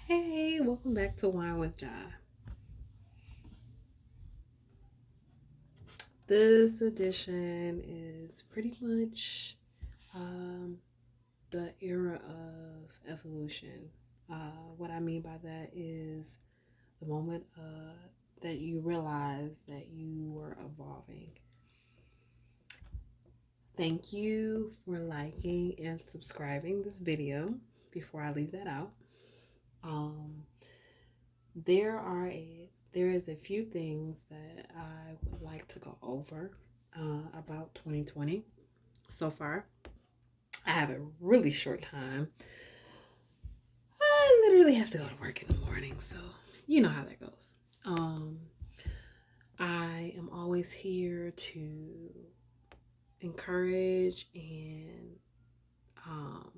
Hey, welcome back to Wine with Jai. This edition is pretty much um, the era of evolution. What I mean by that is the moment that you realize that you were evolving. Thank you for liking and subscribing this video. Before I leave that out, um, there is a few things that I would like to go over about 2020 so far. I have a really short time. I literally have to go to work in the morning, so you know how that goes. Um, I am always here to encourage and um,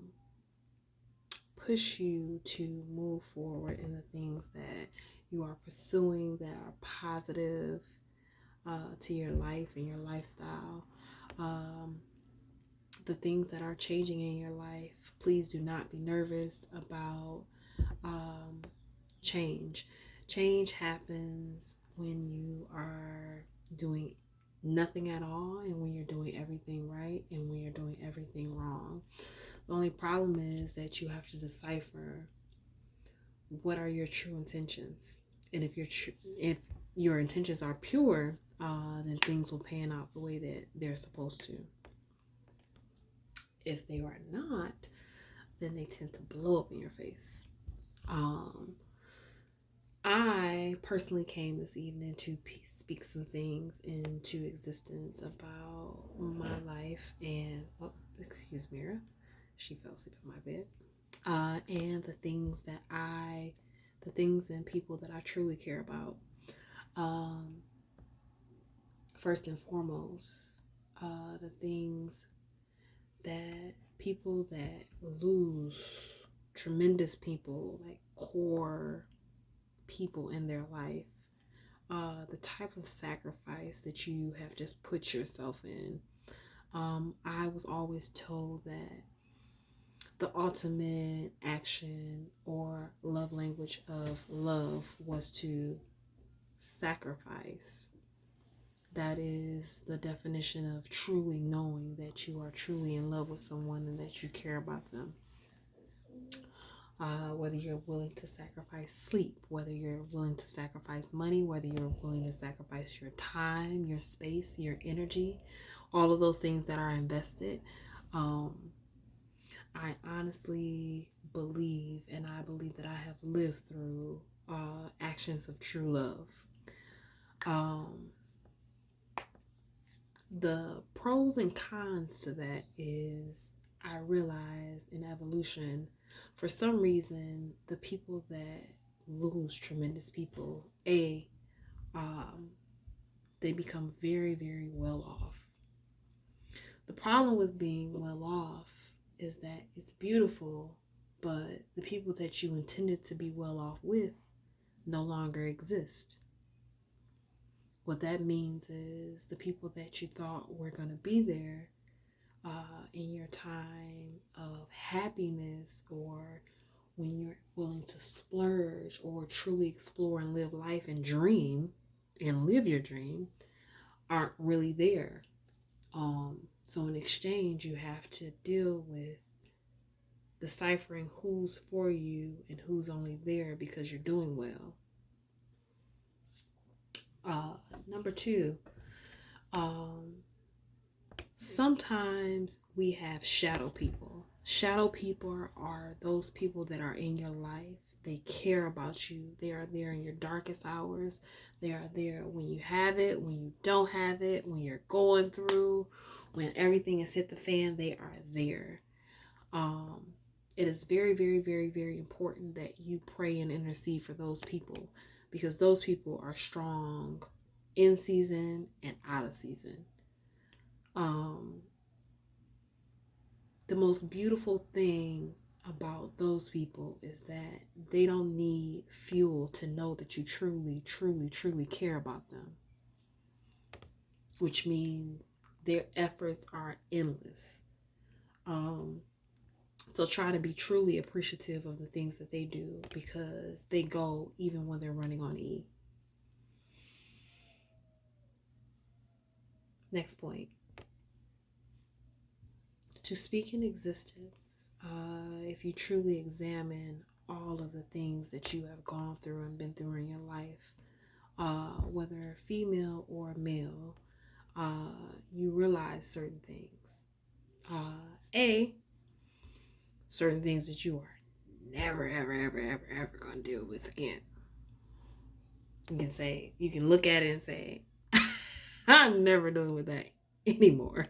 push you to move forward in the things that you are pursuing that are positive to your life and your lifestyle. Um, the things that are changing in your life. Please do not be nervous about um, change. Change happens when you are doing nothing at all and when you're doing everything right and when you're doing everything wrong. The only problem is that you have to decipher what are your true intentions. And if your intentions are pure, then things will pan out the way that they're supposed to. If they are not, then they tend to blow up in your face. Um, I personally came this evening to speak some things into existence about my life and, oh, excuse me, she fell asleep in my bed. And the things and people that I truly care about. Um, First and foremost, the things that people that lose tremendous people, like core people in their life, the type of sacrifice that you have just put yourself in. I was always told that the ultimate action or love language of love was to sacrifice. That is the definition of truly knowing that you are truly in love with someone and that you care about them. Whether you're willing to sacrifice sleep, whether you're willing to sacrifice money, whether you're willing to sacrifice your time, your space, your energy, all of those things that are invested. Um, I honestly believe, and I believe that I have lived through actions of true love. Um, the pros and cons to that is I realize in evolution, for some reason, the people that lose tremendous people, um, they become very, very well off. The problem with being well off is that it's beautiful, but the people that you intended to be well off with no longer exist. What that means is the people that you thought were going to be there in your time of happiness or when you're willing to splurge or truly explore and live life and dream and live your dream aren't really there. So in exchange, you have to deal with deciphering who's for you and who's only there because you're doing well. Number two, um, sometimes we have shadow people. Shadow people are those people that are in your life. They care about you. They are there in your darkest hours. They are there when you have it, when you don't have it, when you're going through, when everything has hit the fan. They are there. Um, it is very, very, very, very important that you pray and intercede for those people because those people are strong in season and out of season. Um, the most beautiful thing about those people is that they don't need fuel to know that you truly, truly, truly care about them, which means their efforts are endless. Um, So try to be truly appreciative of the things that they do, because they go even when they're running on E. Next point. To speak in existence, if you truly examine all of the things that you have gone through and been through in your life, whether female or male, you realize certain things. Certain things that you are never, ever, ever, ever, ever going to deal with again. You can look at it and say, I'm never dealing with that anymore,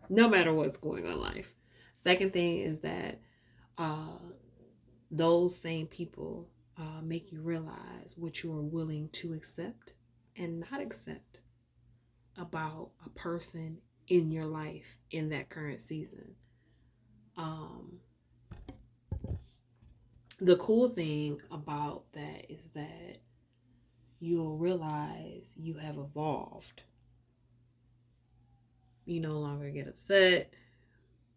no matter what's going on in life. Second thing is that those same people make you realize what you are willing to accept and not accept about a person in your life in that current season. The cool thing about that is that you'll realize you have evolved. You no longer get upset.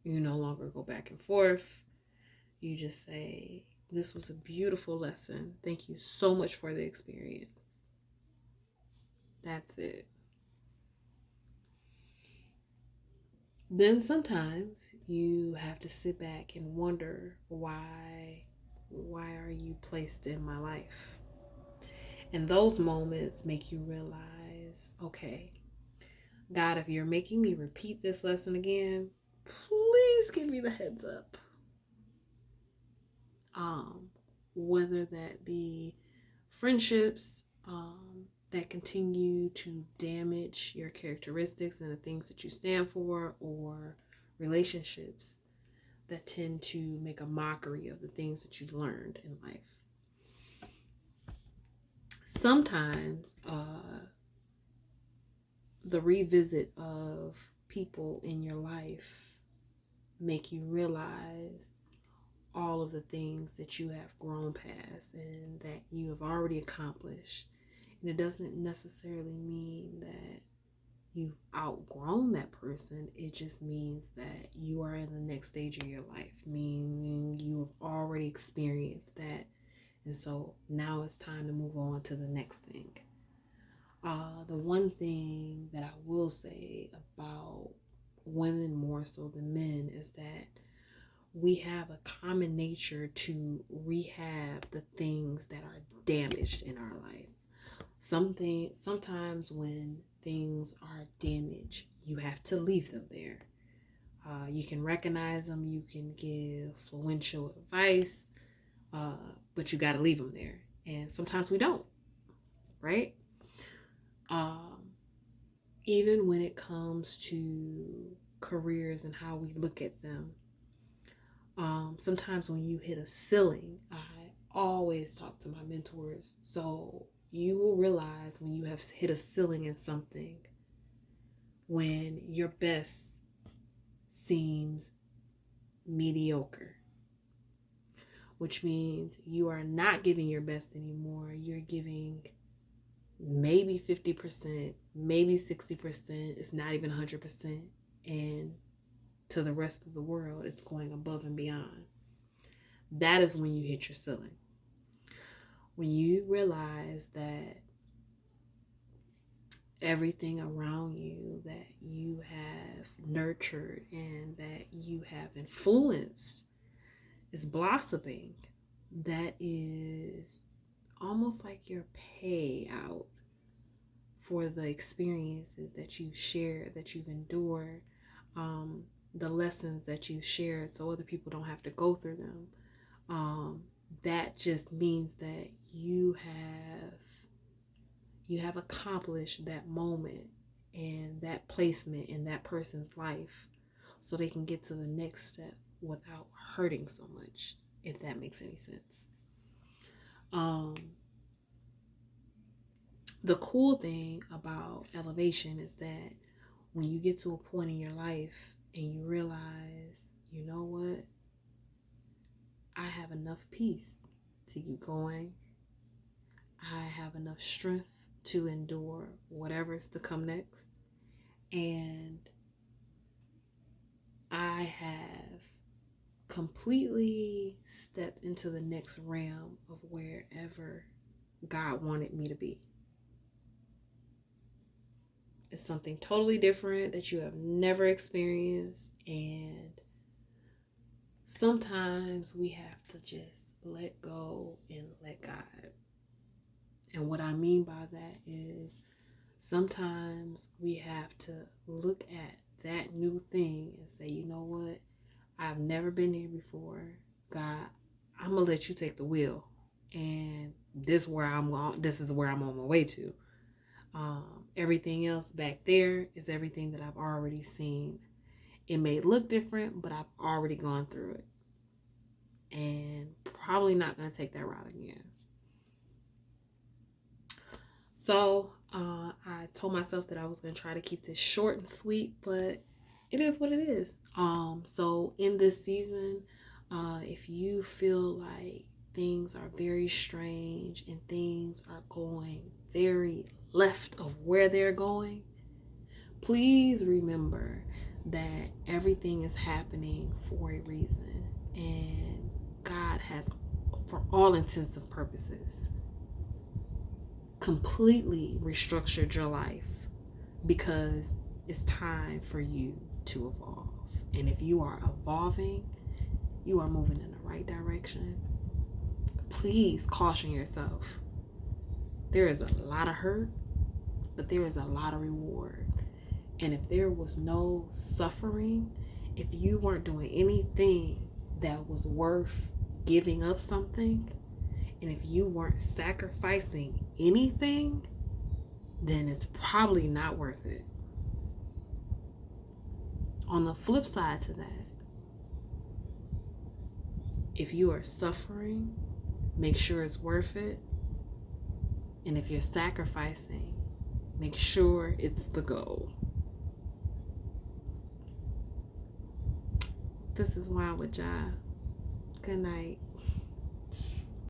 You no longer go back and forth. You just say, this was a beautiful lesson. Thank you so much for the experience. That's it. Then sometimes you have to sit back and wonder, why are you placed in my life? And those moments make you realize, okay, God, if you're making me repeat this lesson again, please give me the heads up. Whether that be friendships that continue to damage your characteristics and the things that you stand for, or relationships that tend to make a mockery of the things that you've learned in life. Sometimes the revisit of people in your life make you realize all of the things that you have grown past and that you have already accomplished. And it doesn't necessarily mean that you've outgrown that person. It just means that you are in the next stage of your life, meaning you have already experienced that. And so now it's time to move on to the next thing. The one thing that I will say about women more so than men is that we have a common nature to rehab the things that are damaged in our life. Sometimes when things are damaged, you have to leave them there. You can recognize them, you can give influential advice, but you got to leave them there. And sometimes we don't, right? Even when it comes to careers and how we look at them, sometimes when you hit a ceiling, I always talk to my mentors. So you will realize when you have hit a ceiling in something, when your best seems mediocre, which means you are not giving your best anymore. You're giving maybe 50%, maybe 60%. It's not even 100%. And to the rest of the world, it's going above and beyond. That is when you hit your ceiling. When you realize that everything around you that you have nurtured and that you have influenced is blossoming, that is almost like your payout for the experiences that you've shared, that you've endured, the lessons that you've shared so other people don't have to go through them. That just means that you have accomplished that moment and that placement in that person's life so they can get to the next step without hurting so much, if that makes any sense. The cool thing about elevation is that when you get to a point in your life and you realize, you know what, I have enough peace to keep going. I have enough strength to endure whatever's to come next. And I have completely stepped into the next realm of wherever God wanted me to be. It's something totally different that you have never experienced, and sometimes we have to just let go and let God. And what I mean by that is sometimes we have to look at that new thing and say, you know what? I've never been here before. God, I'm gonna let you take the wheel, and this is where I'm on my way to. Everything else back there is everything that I've already seen. It may look different, but I've already gone through it, and probably not gonna take that route again. So I told myself that I was gonna try to keep this short and sweet, but it is what it is. So in this season, if you feel like things are very strange and things are going very left of where they're going, please remember that everything is happening for a reason, and God has, for all intents and purposes, completely restructured your life because it's time for you to evolve. And if you are evolving, you are moving in the right direction. Please caution yourself. There is a lot of hurt, but there is a lot of reward. And if there was no suffering, if you weren't doing anything that was worth giving up something, and if you weren't sacrificing anything, then it's probably not worth it. On the flip side to that, if you are suffering, make sure it's worth it. And if you're sacrificing, make sure it's the goal. This is Wine with Jah. Good night.